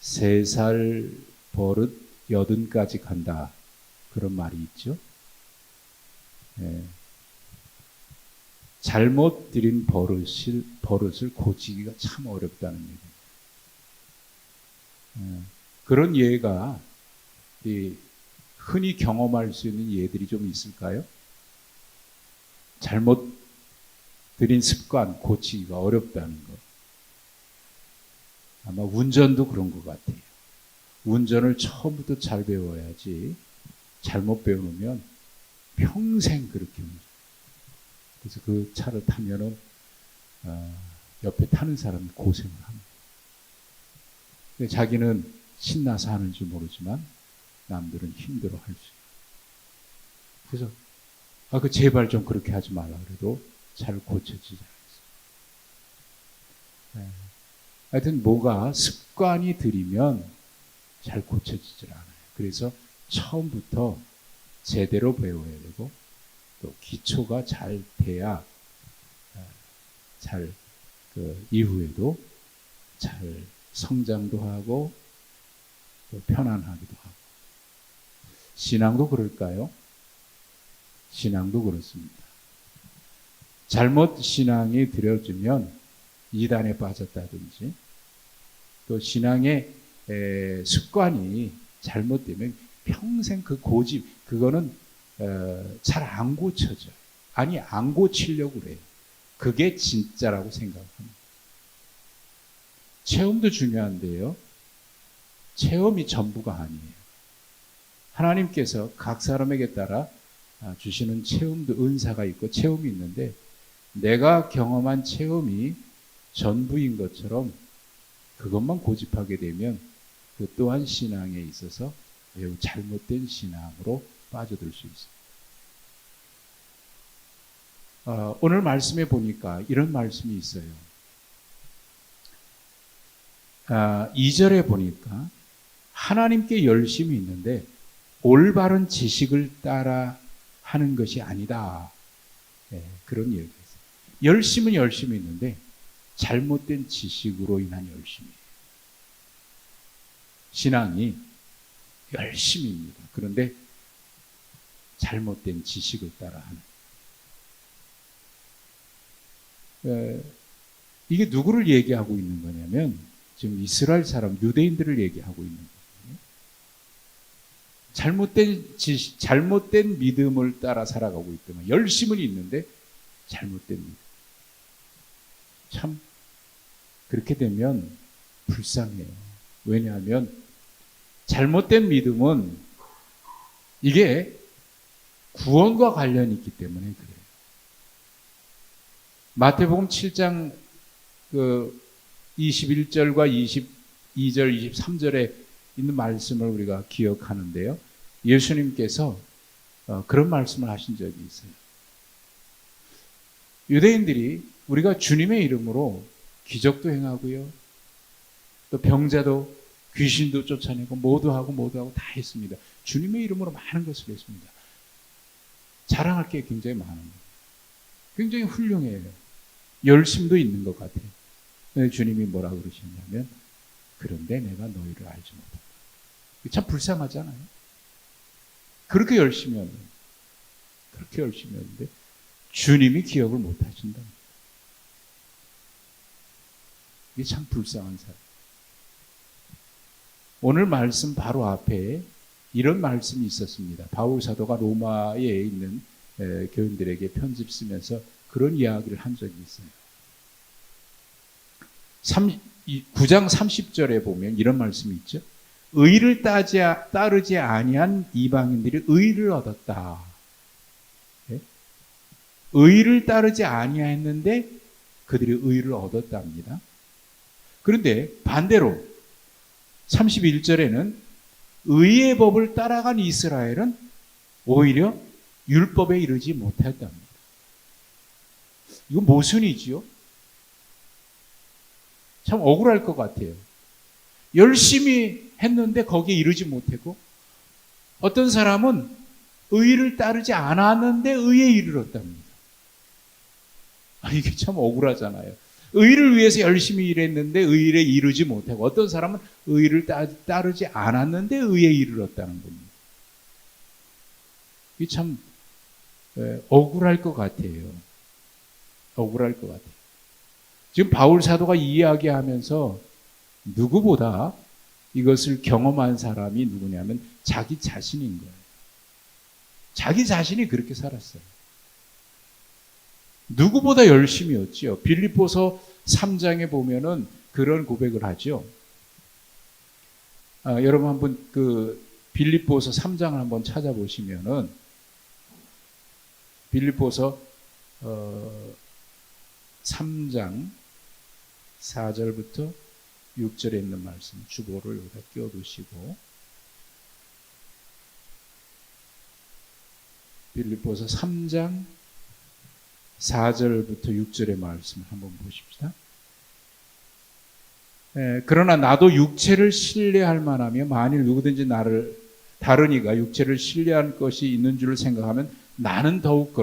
3살 버릇 80까지 간다. 그런 말이 있죠. 예. 잘못 들인 버릇을 고치기가 참 어렵다는 얘기입니다. 예. 그런 예가 흔히 경험할 수 있는 예들이 좀 있을까요? 잘못 들인 습관 고치기가 어렵다는 것. 아마 운전도 그런 것 같아요. 운전을 처음부터 잘 배워야지 잘못 배워놓으면 평생 그렇게 운전. 그래서 그 차를 타면은 옆에 타는 사람이 고생을 합니다. 자기는 신나서 하는 줄 모르지만 남들은 힘들어할 수 있어요. 그래서 제발 좀 그렇게 하지 말라 그래도 잘 고쳐지지 않습니다. 하여튼 뭐가 습관이 들이면 잘 고쳐지질 않아요. 그래서 처음부터 제대로 배워야 되고 또 기초가 잘 돼야 이후에도 잘 성장도 하고 또 편안하기도 하고. 신앙도 그럴까요? 신앙도 그렇습니다. 잘못 신앙이 들여지면 이단에 빠졌다든지 또 신앙의 습관이 잘못되면 평생 그 고집, 그거는 잘 안 고쳐져요. 아니, 안 고치려고 그래요. 그게 진짜라고 생각합니다. 체험도 중요한데요. 체험이 전부가 아니에요. 하나님께서 각 사람에게 따라 주시는 체험도 은사가 있고 체험이 있는데 내가 경험한 체험이 전부인 것처럼 그것만 고집하게 되면 그 또한 신앙에 있어서 매우 잘못된 신앙으로 빠져들 수 있습니다. 오늘 말씀에 보니까 이런 말씀이 있어요. 2절에 보니까 하나님께 열심이 있는데 올바른 지식을 따라 하는 것이 아니다. 그런 얘기가 있어요. 열심은 열심히 있는데 잘못된 지식으로 인한 열심이에요. 신앙이 열심입니다. 그런데 잘못된 지식을 따라하는. 이게 누구를 얘기하고 있는 거냐면 지금 이스라엘 사람, 유대인들을 얘기하고 있는 거예요. 잘못된 지식, 잘못된 믿음을 따라 살아가고 있더만 열심은 있는데 잘못된 믿음. 참 그렇게 되면 불쌍해요. 왜냐하면 잘못된 믿음은 이게 구원과 관련이 있기 때문에 그래요. 마태복음 7장 21절과 22절, 23절에 있는 말씀을 우리가 기억하는데요. 예수님께서 그런 말씀을 하신 적이 있어요. 유대인들이 우리가 주님의 이름으로 기적도 행하고요. 또 병자도 귀신도 쫓아내고 모두 하고 다 했습니다. 주님의 이름으로 많은 것을 했습니다. 자랑할 게 굉장히 많습니다. 굉장히 훌륭해요. 열심도 있는 것 같아요. 주님이 뭐라 그러셨냐면 그런데 내가 너희를 알지 못한다. 참 불쌍하잖아요. 그렇게 열심히 했는데 주님이 기억을 못 하신다. 이게 참 불쌍한 사람. 오늘 말씀 바로 앞에 이런 말씀이 있었습니다. 바울 사도가 로마에 있는 교인들에게 편집 쓰면서 그런 이야기를 한 적이 있어요. 9장 30절에 보면 이런 말씀이 있죠. 의를 따르지 아니한 이방인들이 의를 얻었다. 의를 따르지 아니했는데 그들이 의를 얻었답니다. 그런데 반대로 31절에는 의의 법을 따라간 이스라엘은 오히려 율법에 이르지 못했답니다. 이건 모순이지요? 참 억울할 것 같아요. 열심히 했는데 거기에 이르지 못하고 어떤 사람은 의를 따르지 않았는데 의에 이르렀답니다. 이게 참 억울하잖아요. 의를 위해서 열심히 일했는데 의에 이르지 못하고, 어떤 사람은 의를 따르지 않았는데 의에 이르렀다는 겁니다. 이게 참 억울할 것 같아요. 억울할 것 같아요. 지금 바울 사도가 이야기하면서 누구보다 이것을 경험한 사람이 누구냐면 자기 자신인 거예요. 자기 자신이 그렇게 살았어요. 누구보다 열심히였지요. 빌립보서 3장에 보면은 그런 고백을 하죠. 여러분 한번 그 빌립보서 3장을 한번 찾아보시면은 빌립보서 3장 4절부터 6절에 있는 말씀, 주보를 여기다 끼워두시고, 빌립보서 3장 4절부터 6절의 말씀을 한번 보십시다. 그러나 나도 육체를 신뢰할 만하며 만일 누구든지 나를 다른 이가 육체를 신뢰할 것이 있는 줄 생각하면 나는 더욱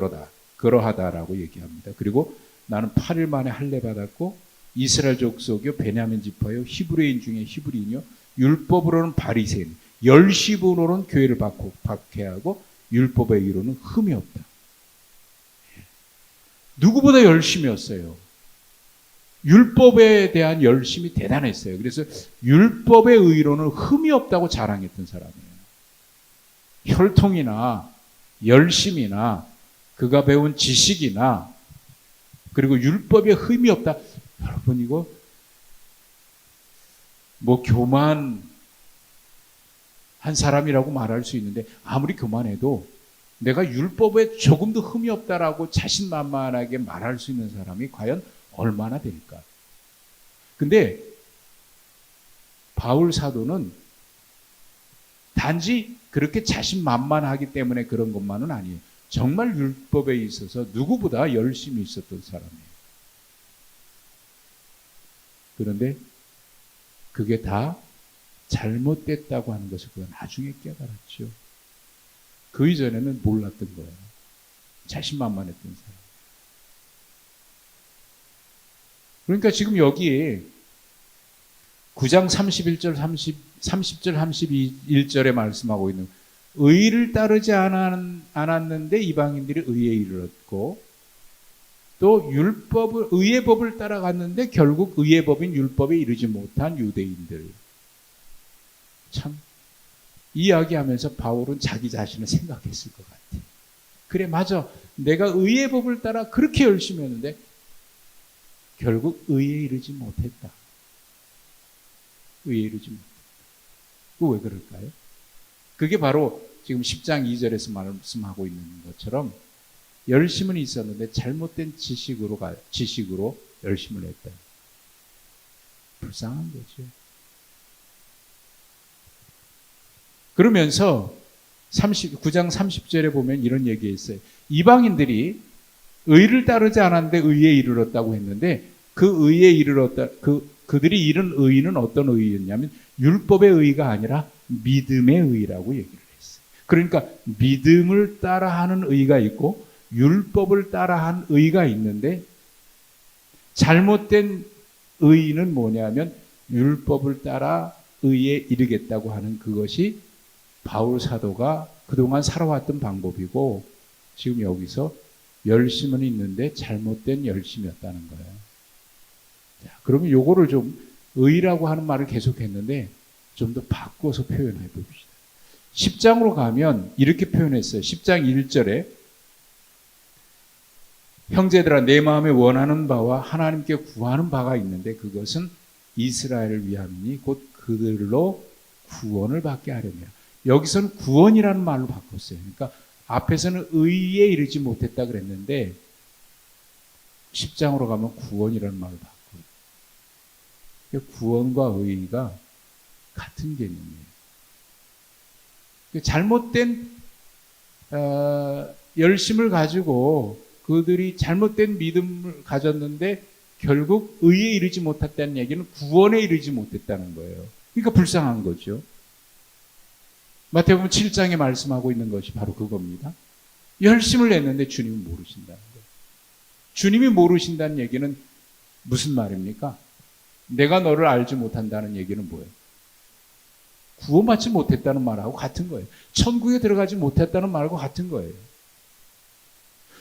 그러하다라고 얘기합니다. 그리고 나는 8일 만에 할례 받았고 이스라엘 족속이요 베냐민 지파요 히브리인 중에 히브리인이요 율법으로는 바리새인 열시분으로는 교회를 박해하고 율법의 의로는 흠이 없다. 누구보다 열심이었어요. 율법에 대한 열심이 대단했어요. 그래서 율법의 의로는 흠이 없다고 자랑했던 사람이에요. 혈통이나 열심이나 그가 배운 지식이나 그리고 율법에 흠이 없다. 여러분 이거 뭐 교만한 사람이라고 말할 수 있는데 아무리 교만해도 내가 율법에 조금도 흠이 없다라고 자신만만하게 말할 수 있는 사람이 과연 얼마나 될까? 근데 바울 사도는 단지 그렇게 자신만만하기 때문에 그런 것만은 아니에요. 정말 율법에 있어서 누구보다 열심히 있었던 사람이에요. 그런데 그게 다 잘못됐다고 하는 것을 그가 나중에 깨달았죠. 그 이전에는 몰랐던 거예요. 자신만만했던 사람. 그러니까 지금 여기에 9장 31절, 30절, 31절에 말씀하고 있는 의를 따르지 않았는데 이방인들이 의에 이르렀고 또 의의 법을 따라갔는데 결국 의의 법인 율법에 이르지 못한 유대인들. 참 이야기하면서 바울은 자기 자신을 생각했을 것 같아. 그래 맞아. 내가 의의 법을 따라 그렇게 열심히 했는데 결국 의에 이르지 못했다. 의에 이르지 못했다. 그거 왜 그럴까요? 그게 바로 지금 10장 2절에서 말씀하고 있는 것처럼 열심은 있었는데 잘못된 지식으로 열심을 했다. 불쌍한 거죠. 그러면서 9장 30절에 보면 이런 얘기가 있어요. 이방인들이 의를 따르지 않았는데 의에 이르렀다고 했는데 그 의에 이르렀다. 그들이 이룬 의는 어떤 의였냐면 율법의 의가 아니라 믿음의 의라고 얘기를 했어요. 그러니까 믿음을 따라하는 의가 있고 율법을 따라한 의가 있는데 잘못된 의는 뭐냐면 율법을 따라 의에 이르겠다고 하는 그것이 바울 사도가 그동안 살아왔던 방법이고 지금 여기서 열심은 있는데 잘못된 열심이었다는 거예요. 자, 그러면 요거를 좀 의라고 하는 말을 계속했는데 좀 더 바꿔서 표현해 봅시다. 10장으로 가면 이렇게 표현했어요. 10장 1절에 형제들아 내 마음에 원하는 바와 하나님께 구하는 바가 있는데 그것은 이스라엘을 위함이니 곧 그들로 구원을 받게 하려니라. 여기서는 구원이라는 말로 바꿨어요. 그러니까 앞에서는 의에 이르지 못했다 그랬는데 10장으로 가면 구원이라는 말을 바꿔요. 구원과 의가 같은 개념이에요. 잘못된 열심을 가지고 그들이 잘못된 믿음을 가졌는데 결국 의에 이르지 못했다는 얘기는 구원에 이르지 못했다는 거예요. 그러니까 불쌍한 거죠. 마태복음 7장에 말씀하고 있는 것이 바로 그겁니다. 열심을 냈는데 주님이 모르신다는 거예요. 주님이 모르신다는 얘기는 무슨 말입니까? 내가 너를 알지 못한다는 얘기는 뭐예요? 구원받지 못했다는 말하고 같은 거예요. 천국에 들어가지 못했다는 말하고 같은 거예요.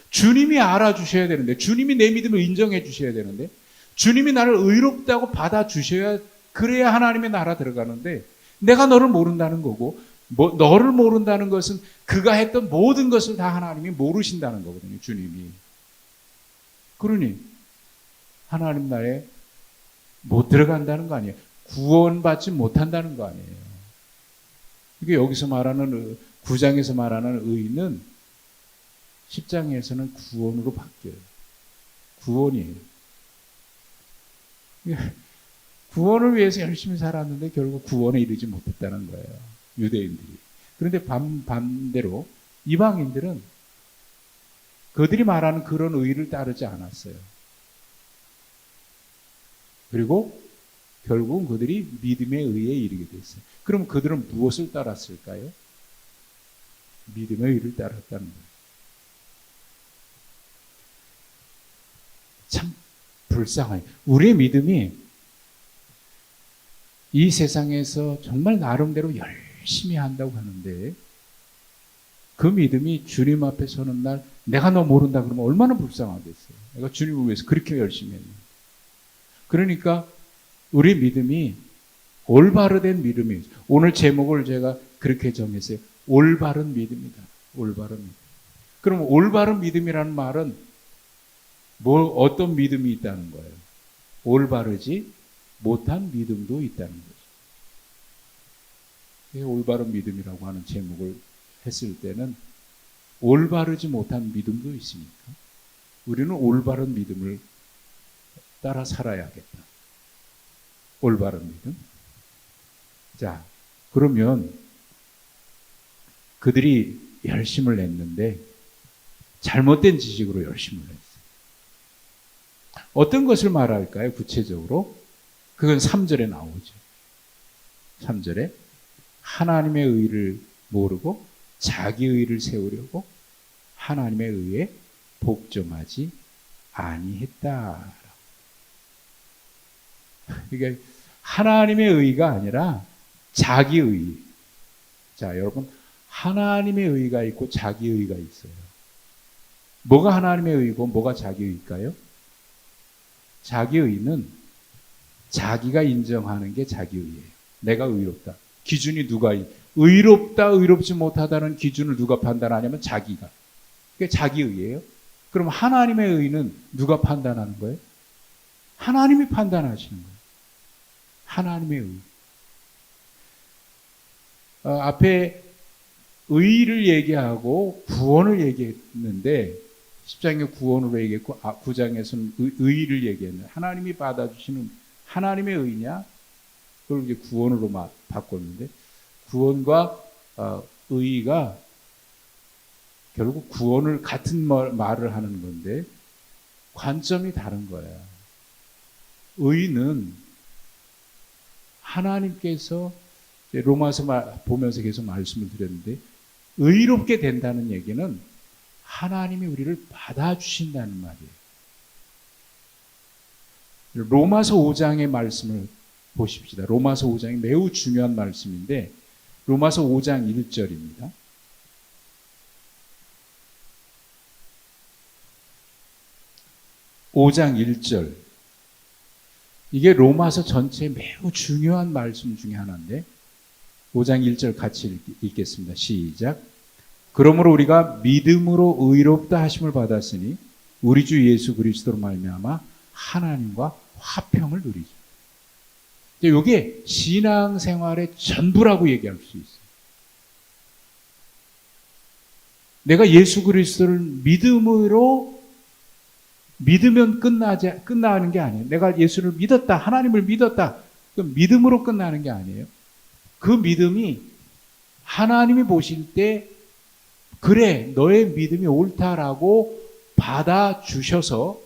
주님이 알아주셔야 되는데, 주님이 내 믿음을 인정해 주셔야 되는데, 주님이 나를 의롭다고 받아주셔야, 그래야 하나님의 나라 들어가는데, 내가 너를 모른다는 거고, 너를 모른다는 것은 그가 했던 모든 것을 다 하나님이 모르신다는 거거든요, 주님이. 그러니 하나님 나라에 못 들어간다는 거 아니에요. 구원받지 못한다는 거 아니에요. 이게 여기서 말하는 9장에서 말하는 의는 10장에서는 구원으로 바뀌어요. 구원이에요. 구원을 위해서 열심히 살았는데 결국 구원에 이르지 못했다는 거예요. 유대인들이. 그런데 반대로 이방인들은 그들이 말하는 그런 의를 따르지 않았어요. 그리고 결국은 그들이 믿음의 의에 이르게 됐어요. 그럼 그들은 무엇을 따랐을까요? 믿음의 의를 따랐다는 거예요. 참 불쌍해요. 우리의 믿음이 이 세상에서 정말 나름대로 열심히 한다고 하는데 그 믿음이 주님 앞에 서는 날 내가 너 모른다 그러면 얼마나 불쌍하겠어요. 내가 주님을 위해서 그렇게 열심히 했는데. 그러니까 우리 믿음이 올바르된 믿음이에요. 오늘 제목을 제가 그렇게 정했어요. 올바른 믿음이다. 올바른 믿음. 그럼 올바른 믿음이라는 말은 어떤 믿음이 있다는 거예요? 올바르지 못한 믿음도 있다는 거죠. 올바른 믿음이라고 하는 제목을 했을 때는 올바르지 못한 믿음도 있습니까? 우리는 올바른 믿음을 따라 살아야겠다. 올바른 믿음. 자, 그러면 그들이 열심을 냈는데 잘못된 지식으로 열심을 했어요. 어떤 것을 말할까요? 구체적으로? 그건 3절에 나오죠. 3절에 하나님의 의를 모르고 자기 의를 세우려고 하나님의 의에 복종하지 아니했다. 이게 하나님의 의가 아니라 자기 의. 자, 여러분, 하나님의 의가 있고 자기 의가 있어요. 뭐가 하나님의 의고 뭐가 자기 의일까요? 자기 의는 자기가 인정하는 게 자기 의예요. 내가 의롭다. 기준이 누가 의롭다, 의롭지 못하다는 기준을 누가 판단하냐면 자기가. 그게 자기 의예요. 그럼 하나님의 의는 누가 판단하는 거예요? 하나님이 판단하시는 거예요. 하나님의 의. 앞에 의를 얘기하고 구원을 얘기했는데 10장에 구원으로 얘기했고 9장에서는 의를 얘기했는데 하나님이 받아주시는 하나님의 의냐? 그걸 이제 구원으로 바꿨는데 구원과 의가 결국 구원을 같은 말을 하는 건데 관점이 다른 거예요. 의는 하나님께서 로마서 보면서 계속 말씀을 드렸는데 의롭게 된다는 얘기는 하나님이 우리를 받아주신다는 말이에요. 로마서 5장의 말씀을 보십시다. 로마서 5장이 매우 중요한 말씀인데 로마서 5장 1절입니다. (5장 1절) 이게 로마서 전체의 매우 중요한 말씀 중에 하나인데 5장 1절 같이 읽겠습니다. 시작. 그러므로 우리가 믿음으로 의롭다 하심을 받았으니 우리 주 예수 그리스도로 말미암아 하나님과 화평을 누리죠. 이게 신앙생활의 전부라고 얘기할 수 있어요. 내가 예수 그리스도를 믿으면 끝나는 게 아니에요. 내가 예수를 믿었다, 하나님을 믿었다. 그 믿음으로 끝나는 게 아니에요. 그 믿음이 하나님이 보실 때 그래, 너의 믿음이 옳다라고 받아주셔서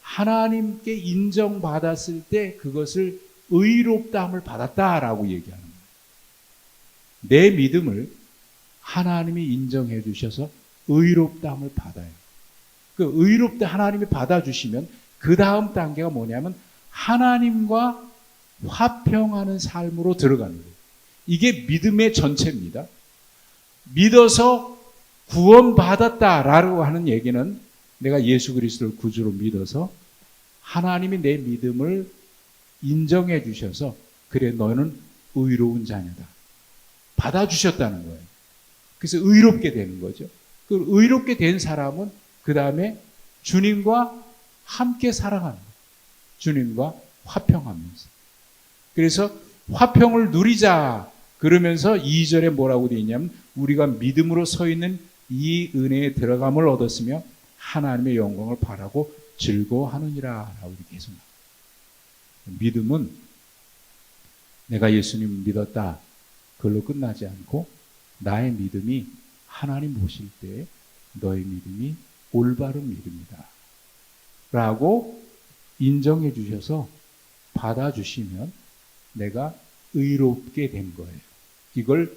하나님께 인정받았을 때 그것을 의롭다함을 받았다라고 얘기하는 거예요. 내 믿음을 하나님이 인정해 주셔서 의롭다함을 받아요. 그 의롭다 하나님이 받아주시면 그 다음 단계가 뭐냐면 하나님과 화평하는 삶으로 들어가는 거예요. 이게 믿음의 전체입니다. 믿어서 구원받았다라고 하는 얘기는 내가 예수 그리스도를 구주로 믿어서 하나님이 내 믿음을 인정해 주셔서 그래 너는 의로운 자녀다. 받아주셨다는 거예요. 그래서 의롭게 되는 거죠. 그 의롭게 된 사람은 그 다음에 주님과 함께 살아가는 거예요. 주님과 화평하면서. 그래서 화평을 누리자 그러면서 2절에 뭐라고 되어 있냐면 우리가 믿음으로 서 있는 이 은혜에 들어감을 얻었으며 하나님의 영광을 바라고 즐거워하느니라 라고 계속 나와요. 믿음은 내가 예수님 믿었다 그걸로 끝나지 않고 나의 믿음이 하나님 보실 때 너의 믿음이 올바른 믿음이다 라고 인정해 주셔서 받아주시면 내가 의롭게 된 거예요. 이걸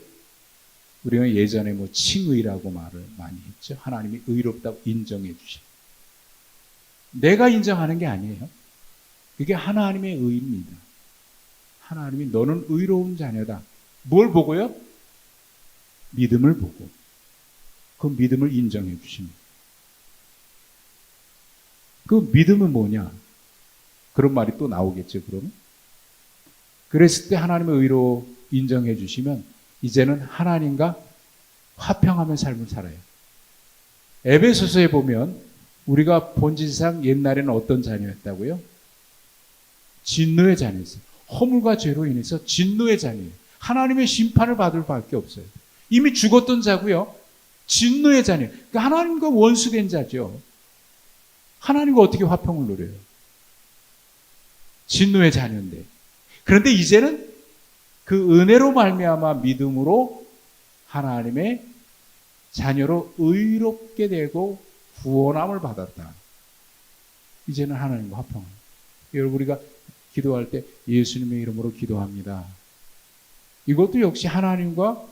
우리가 예전에 뭐 칭의라고 말을 많이 했죠. 하나님이 의롭다고 인정해 주셔. 내가 인정하는 게 아니에요. 그게 하나님의 의입니다. 하나님이 너는 의로운 자녀다. 뭘 보고요? 믿음을 보고 그 믿음을 인정해 주십니다. 그 믿음은 뭐냐? 그런 말이 또 나오겠죠. 그러면 그랬을 때 하나님의 의로 인정해 주시면 이제는 하나님과 화평하는 삶을 살아요. 에베소서에 보면 우리가 본질상 옛날에는 어떤 자녀였다고요? 진노의 자녀였어요. 허물과 죄로 인해서 진노의 자녀예요. 하나님의 심판을 받을 밖에 없어요. 이미 죽었던 자고요. 진노의 자녀. 그러니까 하나님과 원수된 자죠. 하나님과 어떻게 화평을 누려요? 진노의 자녀인데. 그런데 이제는 그 은혜로 말미암아 믿음으로 하나님의 자녀로 의롭게 되고 구원함을 받았다. 이제는 하나님과 화평. 여러분 우리가 기도할 때 예수님의 이름으로 기도합니다. 이것도 역시 하나님과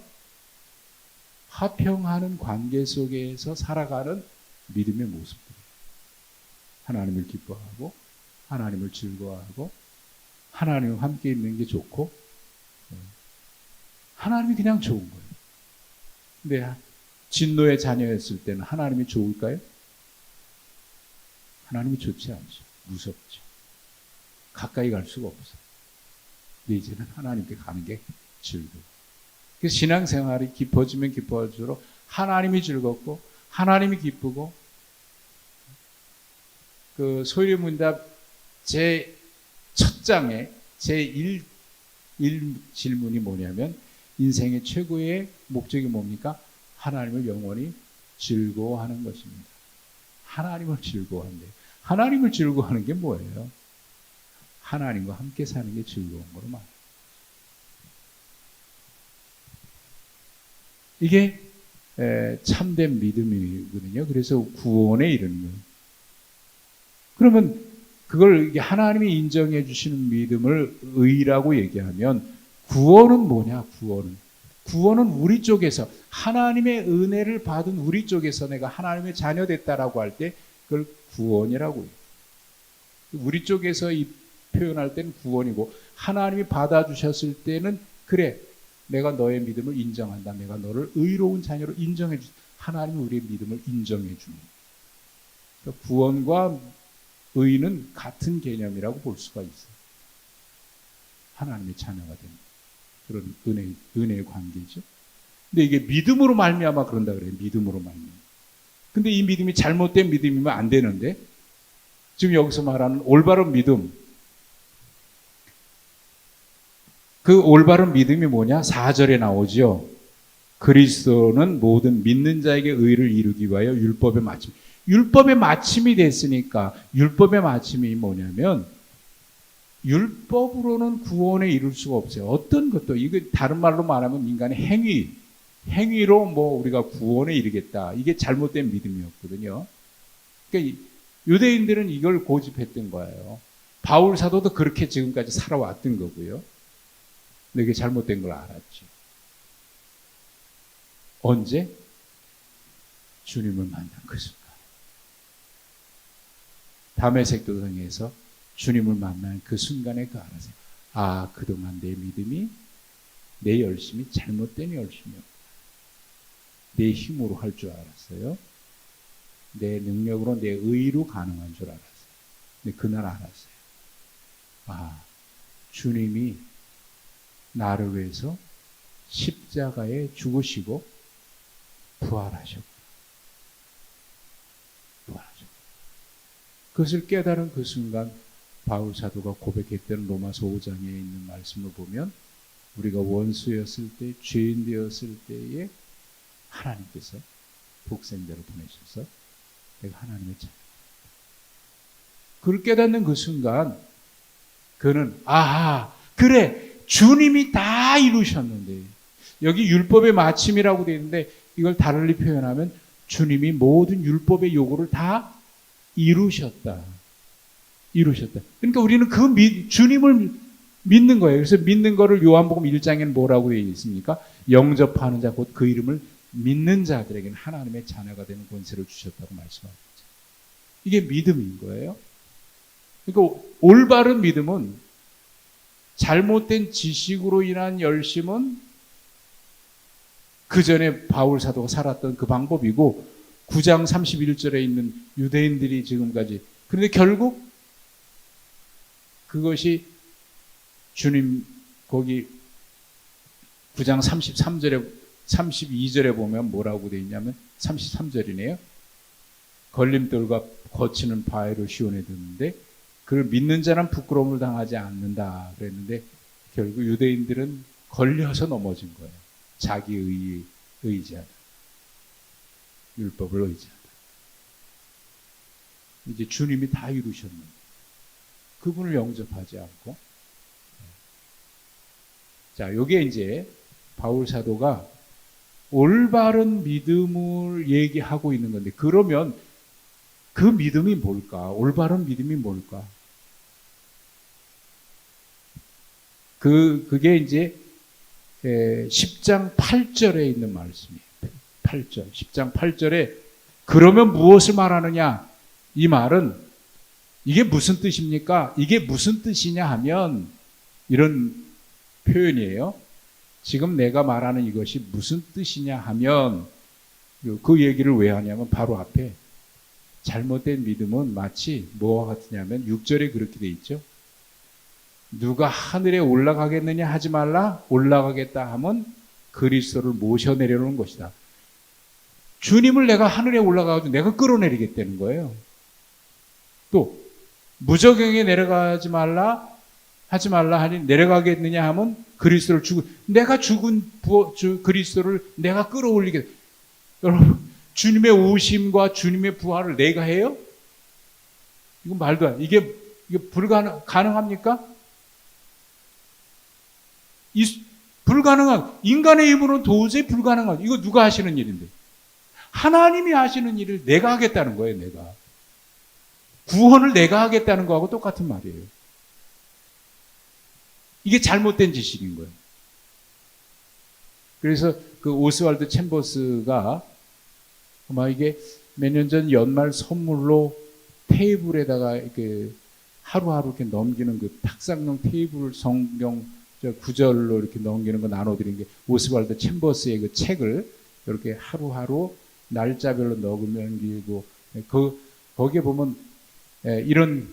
화평하는 관계 속에서 살아가는 믿음의 모습들이에요. 하나님을 기뻐하고 하나님을 즐거워하고 하나님과 함께 있는 게 좋고 하나님이 그냥 좋은 거예요. 근데 진노의 자녀였을 때는 하나님이 좋을까요? 하나님이 좋지 않죠. 무섭죠. 가까이 갈 수가 없어요. 근데 이제는 하나님께 가는 게 즐거워요. 그래서 신앙생활이 깊어지면 깊어질수록 하나님이 즐겁고 하나님이 기쁘고 그 소리문답 제 첫 장에 제1 질문이 뭐냐면 인생의 최고의 목적이 뭡니까? 하나님을 영원히 즐거워하는 것입니다. 하나님을 즐거워한대요. 하나님을 즐거워하는 게 뭐예요? 하나님과 함께 사는 게 즐거운 거로 말해요. 이게 참된 믿음이거든요. 그래서 구원에 이르는 거예요. 그러면 그걸 하나님이 인정해 주시는 믿음을 의라고 얘기하면 구원은 뭐냐? 구원은 우리 쪽에서 하나님의 은혜를 받은 우리 쪽에서 내가 하나님의 자녀 됐다라고 할 때 그걸 구원이라고 해요. 우리 쪽에서 이 표현할 때는 구원이고 하나님이 받아주셨을 때는 그래 내가 너의 믿음을 인정한다. 내가 너를 의로운 자녀로 인정해 주. 하나님이 우리의 믿음을 인정해 주는 거예요. 그러니까 구원과 의는 같은 개념이라고 볼 수가 있어요. 하나님의 자녀가 되는 그런 은혜의 관계죠. 근데 이게 믿음으로 말미암아 그런다 그래요. 믿음으로 말미암아. 근데 이 믿음이 잘못된 믿음이면 안 되는데 지금 여기서 말하는 올바른 믿음, 그 올바른 믿음이 뭐냐? 4절에 나오죠. 그리스도는 모든 믿는 자에게 의를 이루기 위하여 율법의 마침. 율법의 마침이 됐으니까 율법의 마침이 뭐냐면 율법으로는 구원에 이룰 수가 없어요. 어떤 것도 이거 다른 말로 말하면 인간의 행위로 뭐 우리가 구원에 이르겠다. 이게 잘못된 믿음이었거든요. 그러니까 유대인들은 이걸 고집했던 거예요. 바울 사도도 그렇게 지금까지 살아왔던 거고요. 근데 이게 잘못된 걸 알았죠. 언제? 주님을 만난 그 순간. 다메섹 도상에서 주님을 만난 그 순간에 그 알았어요. 아, 그동안 내 믿음이, 내 열심이 잘못된 열심이었구나. 내 힘으로 할 줄 알았어요. 내 능력으로, 내 의로 가능한 줄 알았어요. 근데 그날 알았어요. 아, 주님이 나를 위해서 십자가에 죽으시고 부활하셨구나. 부활하셨구나. 그것을 깨달은 그 순간 바울 사도가 고백했던 로마서 5장에 있는 말씀을 보면 우리가 원수였을 때, 죄인 되었을 때에 하나님께서 독생자를 보내셔서 내가 하나님의 자녀. 그걸 깨닫는 그 순간 그는 아하, 그래, 주님이 다 이루셨는데, 여기 율법의 마침이라고 되어 있는데 이걸 다르게 표현하면 주님이 모든 율법의 요구를 다 이루셨다. 이루셨다. 그러니까 우리는 그 주님을 믿는 거예요. 그래서 믿는 거를 요한복음 1장에는 뭐라고 되어 있습니까? 영접하는 자, 곧 그 이름을 믿는 자들에게는 하나님의 자녀가 되는 권세를 주셨다고 말씀하고 있죠. 이게 믿음인 거예요. 그러니까 올바른 믿음은 잘못된 지식으로 인한 열심은 그 전에 바울 사도가 살았던 그 방법이고 9장 31절에 있는 유대인들이 지금까지, 그런데 결국 그것이 주님 거기 9장 33절에 32절에 보면 뭐라고 되어 있냐면 33절이네요. 걸림돌과 거치는 바위를 시온에 두는데 그를 믿는 자는 부끄러움을 당하지 않는다 그랬는데 결국 유대인들은 걸려서 넘어진 거예요. 자기 의지하다. 율법을 의지하다. 이제 주님이 다 이루셨는데 그분을 영접하지 않고, 자, 요게 이제 바울 사도가 올바른 믿음을 얘기하고 있는 건데, 그러면 그 믿음이 뭘까? 올바른 믿음이 뭘까? 그게 이제 10장 8절에 있는 말씀이에요. 8절. 10장 8절에 그러면 무엇을 말하느냐? 이 말은 이게 무슨 뜻입니까? 이게 무슨 뜻이냐 하면 이런 표현이에요. 지금 내가 말하는 이것이 무슨 뜻이냐 하면 그 얘기를 왜 하냐면 바로 앞에 잘못된 믿음은 마치 뭐와 같으냐면 6절에 그렇게 돼 있죠. 누가 하늘에 올라가겠느냐 하지 말라. 올라가겠다 하면 그리스도를 모셔내려는 것이다. 주님을 내가 하늘에 올라가가지고 내가 끌어내리겠다는 거예요. 또 무저경에 내려가지 말라 하지 말라 하니 내려가겠느냐 하면 그리스도를 내가 죽은 그리스도를 내가 끌어올리겠다. 여러분, 주님의 오심과 주님의 부활을 내가 해요? 이건 말도 안 돼. 이게 가능합니까? 불가능한, 인간의 힘으로는 도저히 불가능한, 이거 누가 하시는 일인데? 하나님이 하시는 일을 내가 하겠다는 거예요, 내가. 구원을 내가 하겠다는 거하고 똑같은 말이에요. 이게 잘못된 지식인 거예요. 그래서 그 오스왈드 챔버스가 아마 이게 몇 년 전 연말 선물로 테이블에다가 이렇게 하루하루 이렇게 넘기는 그 탁상용 테이블 성경 구절로 이렇게 넘기는 거 나눠드린 게 오스왈드 챔버스의 그 책을 이렇게 하루하루 날짜별로 넘기고 거기에 보면 이런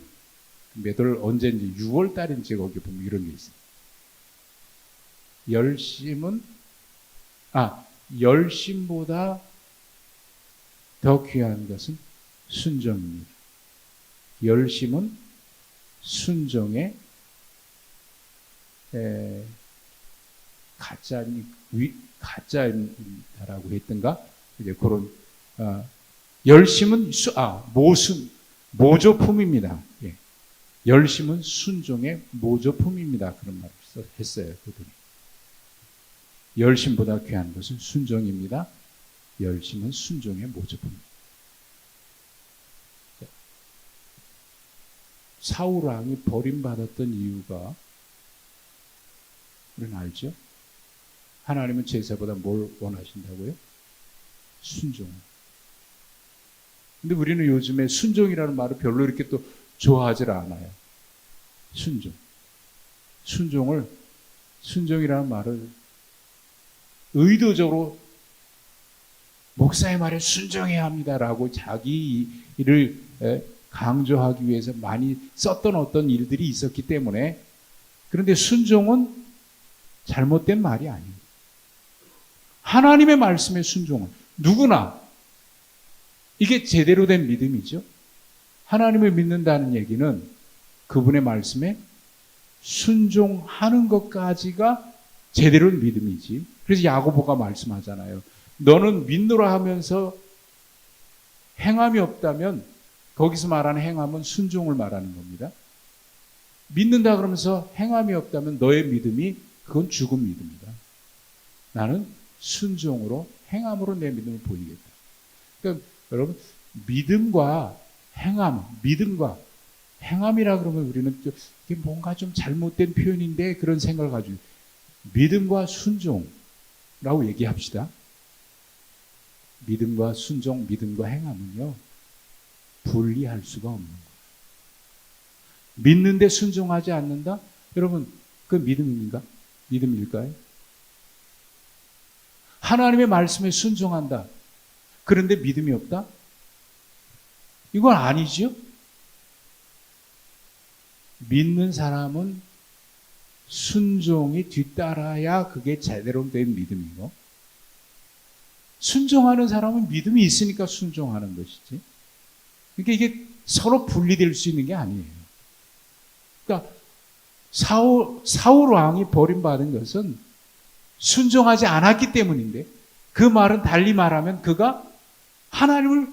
몇월 언제인지 6월 달인지 거기 보면 이런 게 있어요. 열심보다 더 귀한 것은 순종입니다. 열심은 순종의 가짜라고 했던가? 이제 그런 열심은 모조품입니다. 예. 열심은 순종의 모조품입니다. 그런 말을 했어요. 그분이. 열심보다 귀한 것은 순종입니다. 열심은 순종의 모조품입니다. 사울 왕이 버림받았던 이유가 우리는 알죠? 하나님은 제사보다 뭘 원하신다고요? 순종. 근데 우리는 요즘에 순종이라는 말을 별로 이렇게 또 좋아하질 않아요. 순종. 순종이라는 말을 의도적으로 목사의 말에 순종해야 합니다라고 자기 일을 강조하기 위해서 많이 썼던 어떤 일들이 있었기 때문에, 그런데 순종은 잘못된 말이 아니에요. 하나님의 말씀에 순종은 누구나 이게 제대로 된 믿음이죠. 하나님을 믿는다는 얘기는 그분의 말씀에 순종하는 것까지가 제대로 된 믿음이지. 그래서 야고보가 말씀하잖아요. 너는 믿노라 하면서 행함이 없다면, 거기서 말하는 행함은 순종을 말하는 겁니다. 믿는다 그러면서 행함이 없다면 너의 믿음이 그건 죽은 믿음이다. 나는 순종으로 행함으로 내 믿음을 보이겠다. 그러니까 여러분, 믿음과 행함이라 그러면 우리는 이게 뭔가 좀 잘못된 표현인데 그런 생각을 가지고, 믿음과 순종라고 얘기합시다. 믿음과 순종, 믿음과 행함은요, 분리할 수가 없는 거예요. 믿는데 순종하지 않는다? 여러분, 그 믿음입니까? 믿음일까요? 하나님의 말씀에 순종한다. 그런데 믿음이 없다? 이건 아니죠? 믿는 사람은 순종이 뒤따라야 그게 제대로 된 믿음이고, 순종하는 사람은 믿음이 있으니까 순종하는 것이지. 그러니까 이게 서로 분리될 수 있는 게 아니에요. 그러니까 사울 왕이 버림받은 것은 순종하지 않았기 때문인데, 그 말은 달리 말하면 그가 하나님을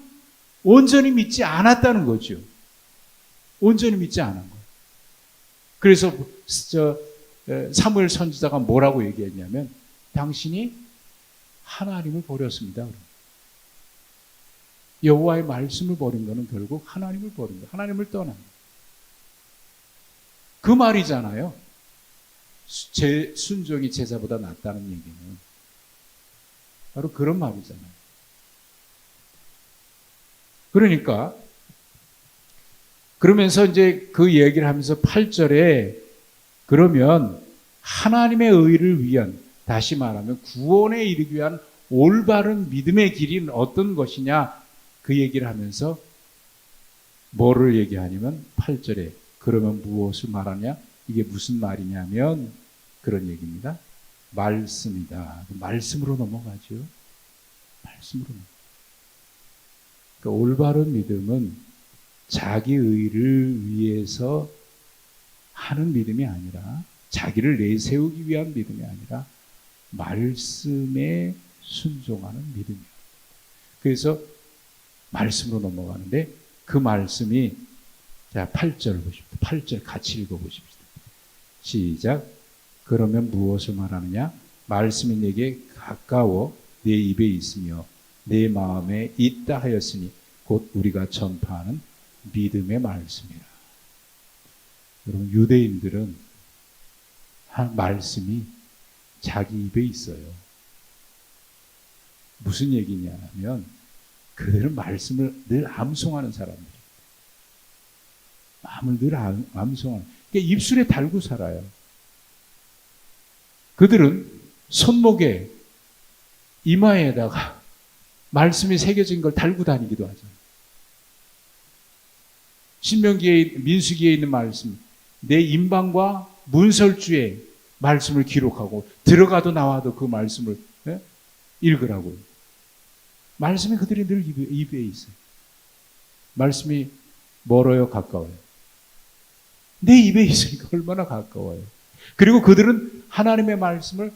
온전히 믿지 않았다는 거죠. 온전히 믿지 않은 거예요. 그래서 사무엘 선지자가 뭐라고 얘기했냐면, 당신이 하나님을 버렸습니다. 여호와의 말씀을 버린 거는 결국 하나님을 버린 거예요. 하나님을 떠난 거예요. 그 말이잖아요. 순종이 제사보다 낫다는 얘기는 바로 그런 말이잖아요. 그러니까 그러면서 이제 그 얘기를 하면서 8절에 그러면 하나님의 의를 위한, 다시 말하면 구원에 이르기 위한 올바른 믿음의 길은 어떤 것이냐, 그 얘기를 하면서 뭐를 얘기하냐면 8절에 그러면 무엇을 말하냐, 이게 무슨 말이냐면 그런 얘기입니다. 말씀이다. 말씀으로 넘어가죠. 말씀으로. 그러니까 올바른 믿음은 자기 의를 위해서 하는 믿음이 아니라, 자기를 내세우기 위한 믿음이 아니라 말씀에 순종하는 믿음이에요. 그래서 말씀으로 넘어가는데, 그 말씀이, 자, 8절 보십시오. 8절 같이 읽어보십시오. 시작. 그러면 무엇을 말하느냐? 말씀이 내게 가까워 내 입에 있으며 내 마음에 있다 하였으니 곧 우리가 전파하는 믿음의 말씀이라. 여러분, 유대인들은 말씀이 자기 입에 있어요. 무슨 얘기냐면 그들은 말씀을 늘 암송하는 사람들이에요. 마음을 늘 암송하는, 그러니까 입술에 달고 살아요. 그들은 손목에, 이마에다가 말씀이 새겨진 걸 달고 다니기도 하잖아요. 신명기에, 민수기에 있는 말씀, 내 임방과 문설주에 말씀을 기록하고 들어가도 나와도 그 말씀을 읽으라고요. 말씀이 그들이 늘 입에 있어요. 말씀이 멀어요, 가까워요? 내 입에 있으니까 얼마나 가까워요. 그리고 그들은 하나님의 말씀을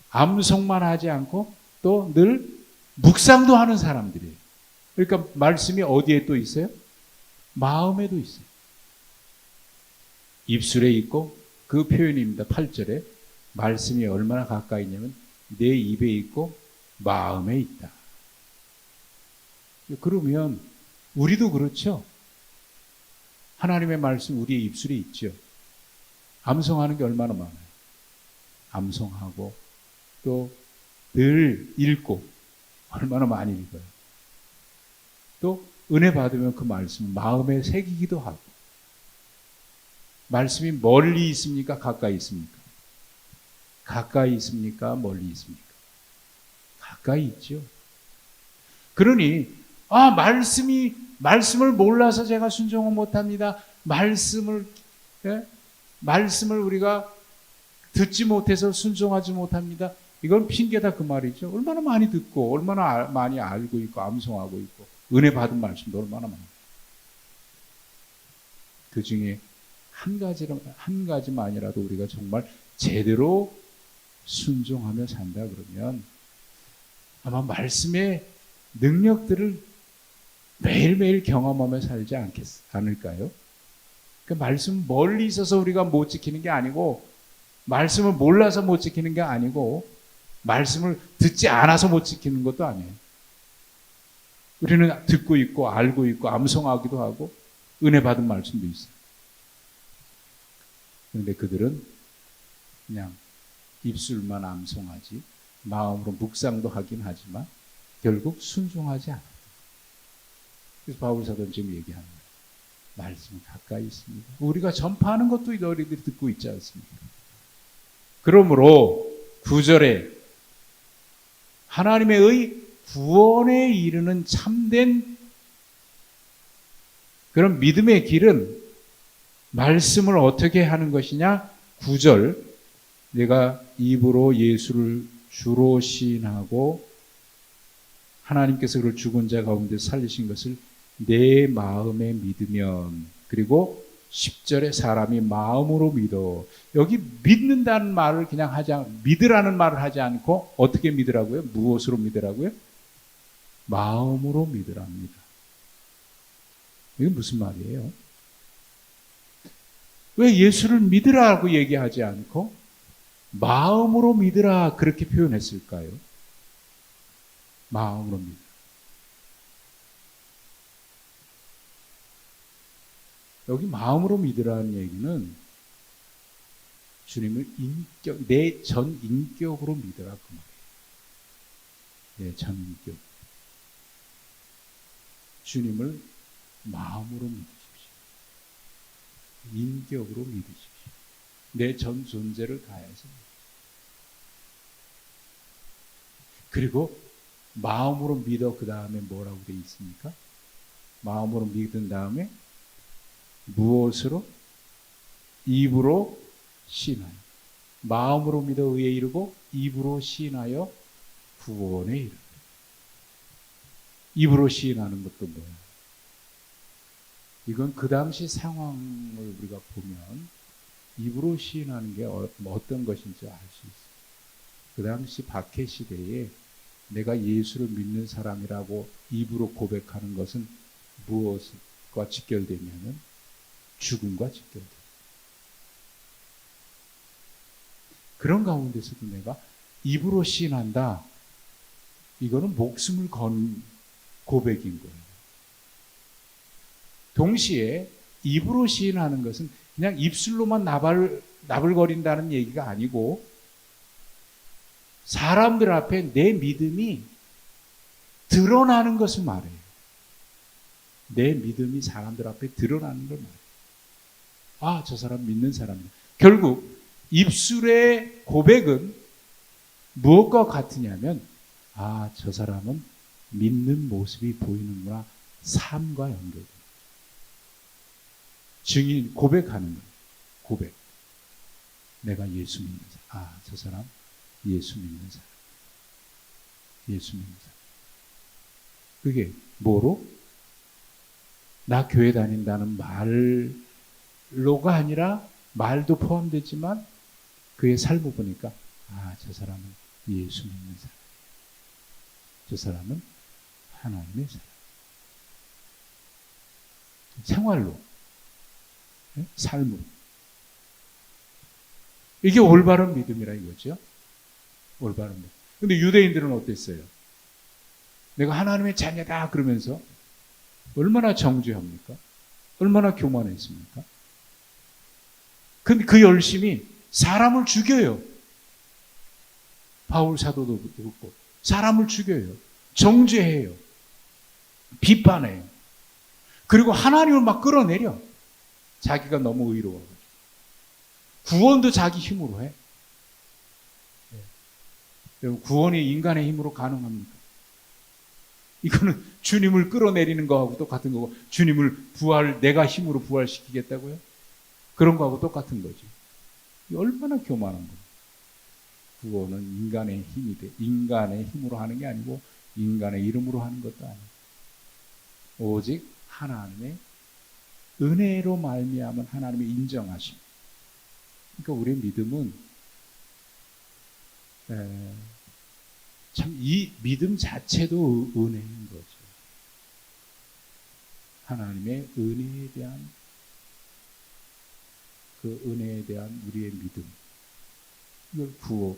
암송만 하지 않고 또 늘 묵상도 하는 사람들이에요. 그러니까 말씀이 어디에 또 있어요? 마음에도 있어요. 입술에 있고, 그 표현입니다. 8절에 말씀이 얼마나 가까이 있냐면 내 입에 있고 마음에 있다. 그러면 우리도 그렇죠. 하나님의 말씀 우리의 입술에 있죠. 암송하는 게 얼마나 많아요. 암송하고 또 늘 읽고 얼마나 많이 읽어요. 또 은혜 받으면 그 말씀을 마음에 새기기도 하고, 말씀이 멀리 있습니까? 가까이 있습니까? 가까이 있습니까? 멀리 있습니까? 가까이 있죠. 그러니 말씀을 몰라서 제가 순종을 못합니다. 말씀을 우리가 듣지 못해서 순종하지 못합니다. 이건 핑계다 그 말이죠. 얼마나 많이 듣고 얼마나 많이 알고 있고 암송하고 있고 은혜 받은 말씀도 얼마나 많아요. 그 중에 한 가지만이라도 우리가 정말 제대로 순종하며 산다 그러면 아마 말씀의 능력들을 매일매일 경험하며 살지 않을까요? 그 말씀 멀리 있어서 우리가 못 지키는 게 아니고, 말씀을 몰라서 못 지키는 게 아니고, 말씀을 듣지 않아서 못 지키는 것도 아니에요. 우리는 듣고 있고 알고 있고 암송하기도 하고 은혜 받은 말씀도 있어요. 그런데 그들은 그냥 입술만 암송하지 마음으로 묵상도 하긴 하지만 결국 순종하지 않아요. 그래서 바울 사도는 지금 얘기하는 거예요. 말씀은 가까이 있습니다. 우리가 전파하는 것도 너희들이 듣고 있지 않습니까? 그러므로 9절에 하나님의 구원에 이르는 참된 그런 믿음의 길은 말씀을 어떻게 하는 것이냐? 9절, 내가 입으로 예수를 주로 시인하고 하나님께서 그를 죽은 자 가운데 살리신 것을 내 마음에 믿으면, 그리고 10절에 사람이 마음으로 믿어. 여기 믿는다는 말을 그냥 믿으라는 말을 하지 않고 어떻게 믿으라고요? 무엇으로 믿으라고요? 마음으로 믿으랍니다. 이게 무슨 말이에요? 왜 예수를 믿으라고 얘기하지 않고 마음으로 믿으라 그렇게 표현했을까요? 마음으로 믿으라. 여기 마음으로 믿으라는 얘기는 주님을 내 전 인격으로 믿으라 그 말이에요. 내 전 인격. 주님을 마음으로 믿으십시오. 인격으로 믿으십시오. 내 전 존재를 다해서. 그리고 마음으로 믿어 그 다음에 뭐라고 되어 있습니까? 마음으로 믿은 다음에 무엇으로? 입으로 시인하여. 마음으로 믿어 의에 이르고 입으로 시인하여 구원에 이르고. 입으로 시인하는 것도 뭐야? 이건 그 당시 상황을 우리가 보면 입으로 시인하는 게 어떤 것인지 알 수 있어요. 그 당시 박해 시대에 내가 예수를 믿는 사람이라고 입으로 고백하는 것은 무엇과 직결되냐면 죽음과 직결돼요. 그런 가운데서도 내가 입으로 시인한다. 이거는 목숨을 건 고백인 거예요. 동시에 입으로 시인하는 것은 그냥 입술로만 나불거린다는 얘기가 아니고 사람들 앞에 내 믿음이 드러나는 것을 말해요. 내 믿음이 사람들 앞에 드러나는 걸 말해요. 아, 저 사람 믿는 사람이다. 결국 입술의 고백은 무엇과 같으냐면 아, 저 사람은 믿는 모습이 보이는구나. 삶과 연결돼요. 증인, 고백하는 거예요. 고백. 내가 예수 믿는 사람. 아, 저 사람 예수 믿는 사람. 예수 믿는 사람. 그게 뭐로? 나 교회 다닌다는 말로가 아니라 말도 포함되지만 그의 삶을 보니까 아, 저 사람은 예수 믿는 사람. 저 사람은 하나님의 사람. 생활로, 삶으로. 이게 올바른 믿음이라 이거죠. 올바른 믿음. 근데 유대인들은 어땠어요? 내가 하나님의 자녀다 그러면서 얼마나 정죄합니까? 얼마나 교만했습니까? 근데 그 열심이 사람을 죽여요. 바울 사도도 그렇고 사람을 죽여요. 정죄해요. 비판해요. 그리고 하나님을 막 끌어내려. 자기가 너무 의로워. 구원도 자기 힘으로 해. 구원이 인간의 힘으로 가능합니까? 이거는 주님을 끌어내리는 거하고 똑같은 거고, 주님을 내가 힘으로 부활시키겠다고요? 그런 거하고 똑같은 거지. 얼마나 교만한 거예요. 구원은 인간의 힘으로 하는 게 아니고, 인간의 이름으로 하는 것도 아니고, 오직 하나님의 은혜로 말미암은 하나님의 인정하심. 그러니까 우리의 믿음은 참 이 믿음 자체도 은혜인 거죠. 하나님의 은혜에 대한 그 은혜에 대한 우리의 믿음. 이걸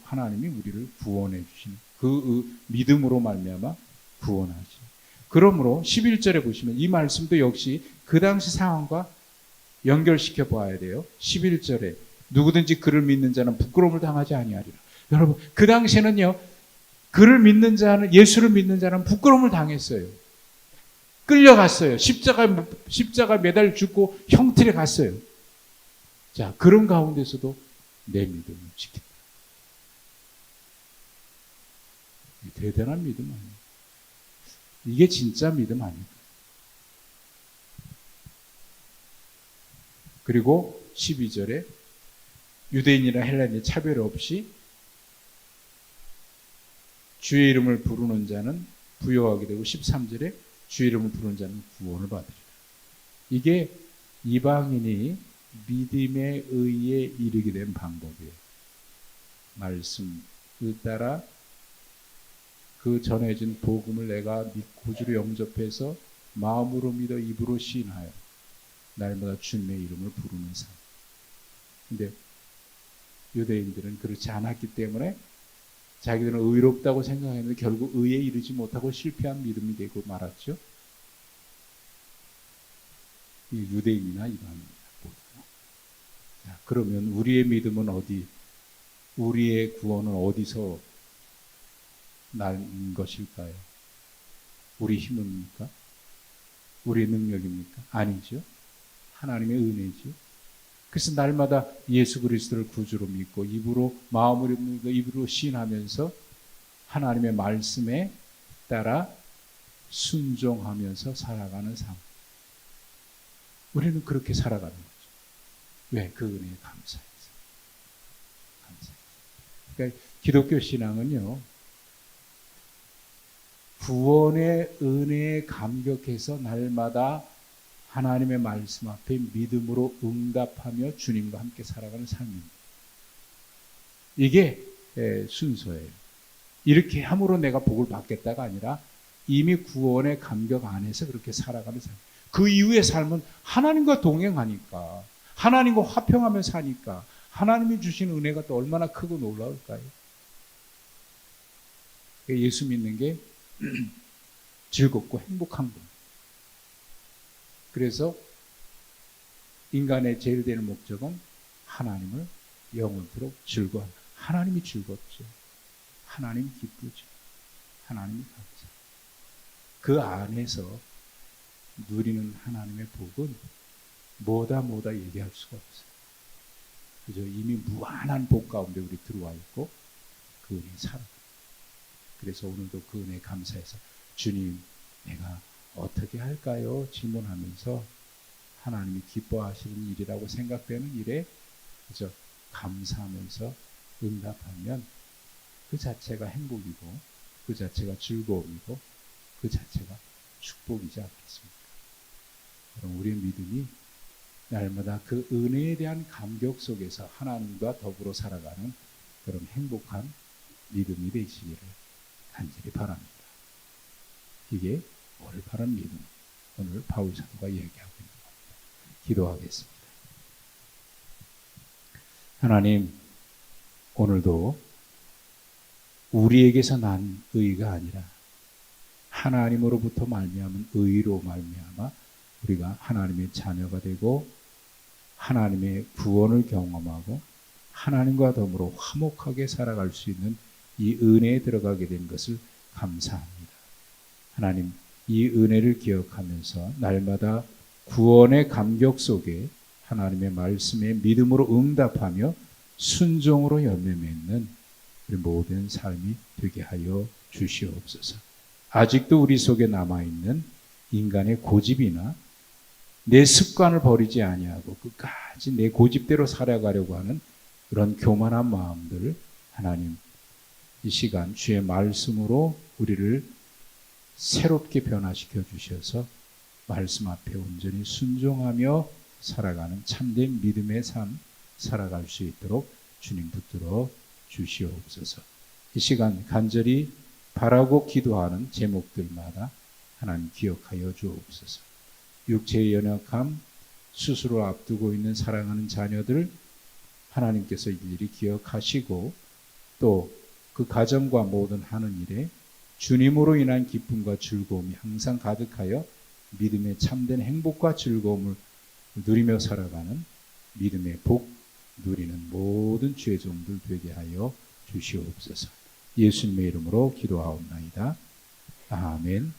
하나님이 우리를 구원해 주시는 그 믿음으로 말미암아 구원하시는. 그러므로 11절에 보시면 이 말씀도 역시 그 당시 상황과 연결시켜 봐야 돼요. 11절에 누구든지 그를 믿는 자는 부끄러움을 당하지 아니하리라. 여러분, 그 당시에는요, 예수를 믿는 자는 부끄러움을 당했어요. 끌려갔어요. 십자가 매달 죽고 형틀에 갔어요. 자, 그런 가운데서도 내 믿음을 지킨다. 대단한 믿음 아니에요. 이게 진짜 믿음 아닐까. 그리고 12절에 유대인이나 헬라인이 차별 없이 주의 이름을 부르는 자는 부여하게 되고, 13절에 주의 이름을 부르는 자는 구원을 받으리라. 이게 이방인이 믿음에 의해 이르게 된 방법이에요. 말씀을 따라 그 전해진 복음을 내가 구주로 영접해서 마음으로 믿어 입으로 시인하여 날마다 주님의 이름을 부르는 삶. 근데 유대인들은 그렇지 않았기 때문에 자기들은 의롭다고 생각했는데 결국 의에 이르지 못하고 실패한 믿음이 되고 말았죠. 이 유대인이나 이방인이나. 자, 그러면 우리의 믿음은 우리의 구원은 어디서 난 것일까요? 우리 힘입니까? 우리의 능력입니까? 아니죠. 하나님의 은혜죠. 그래서 날마다 예수 그리스도를 구주로 믿고 마음으로 믿고 입으로 시인하면서 하나님의 말씀에 따라 순종하면서 살아가는 삶. 우리는 그렇게 살아가는 거죠. 왜? 그 은혜에 감사해서. 그러니까 기독교 신앙은요, 구원의 은혜에 감격해서 날마다 하나님의 말씀 앞에 믿음으로 응답하며 주님과 함께 살아가는 삶입니다. 이게 순서예요. 이렇게 함으로 내가 복을 받겠다가 아니라 이미 구원의 감격 안에서 그렇게 살아가는 삶. 그 이후의 삶은 하나님과 동행하니까, 하나님과 화평하며 사니까 하나님이 주신 은혜가 또 얼마나 크고 놀라울까요? 예수 믿는 게 즐겁고 행복한 거. 그래서 인간의 제일 되는 목적은 하나님을 영원토록 즐거워하는. 하나님이 즐겁죠. 하나님이 기쁘죠. 하나님이 감사. 그 안에서 누리는 하나님의 복은 뭐다 얘기할 수가 없어요. 그저 이미 무한한 복 가운데 우리 들어와 있고 그 은혜 살아. 그래서 오늘도 그 은혜 감사해서 주님, 내가 어떻게 할까요? 질문하면서 하나님이 기뻐하시는 일이라고 생각되는 일에 그저 감사하면서 응답하면 그 자체가 행복이고 그 자체가 즐거움이고 그 자체가 축복이지 않겠습니까? 그럼 우리의 믿음이 날마다 그 은혜에 대한 감격 속에서 하나님과 더불어 살아가는 그런 행복한 믿음이 되시기를 간절히 바랍니다. 이게 올바른 믿음, 오늘 바울 사도가 얘기하고 있는 겁니다. 기도하겠습니다. 하나님, 오늘도 우리에게서 난 의가 아니라 하나님으로부터 말미암은 의로 말미암아 우리가 하나님의 자녀가 되고 하나님의 구원을 경험하고 하나님과 더불어 화목하게 살아갈 수 있는 이 은혜에 들어가게 된 것을 감사합니다. 하나님, 이 은혜를 기억하면서 날마다 구원의 감격 속에 하나님의 말씀에 믿음으로 응답하며 순종으로 열매 맺는 우리 모든 삶이 되게 하여 주시옵소서. 아직도 우리 속에 남아있는 인간의 고집이나 내 습관을 버리지 아니하고 끝까지 내 고집대로 살아가려고 하는 그런 교만한 마음들, 하나님 이 시간 주의 말씀으로 우리를 새롭게 변화시켜 주셔서 말씀 앞에 온전히 순종하며 살아가는 참된 믿음의 삶 살아갈 수 있도록 주님 붙들어 주시옵소서. 이 시간 간절히 바라고 기도하는 제목들마다 하나님 기억하여 주옵소서. 육체의 연약함, 수술을 앞두고 있는 사랑하는 자녀들 하나님께서 일일이 기억하시고 또 그 가정과 모든 하는 일에 주님으로 인한 기쁨과 즐거움이 항상 가득하여 믿음의 참된 행복과 즐거움을 누리며 살아가는 믿음의 복 누리는 모든 주의 종들 되게 하여 주시옵소서. 예수님의 이름으로 기도하옵나이다. 아멘.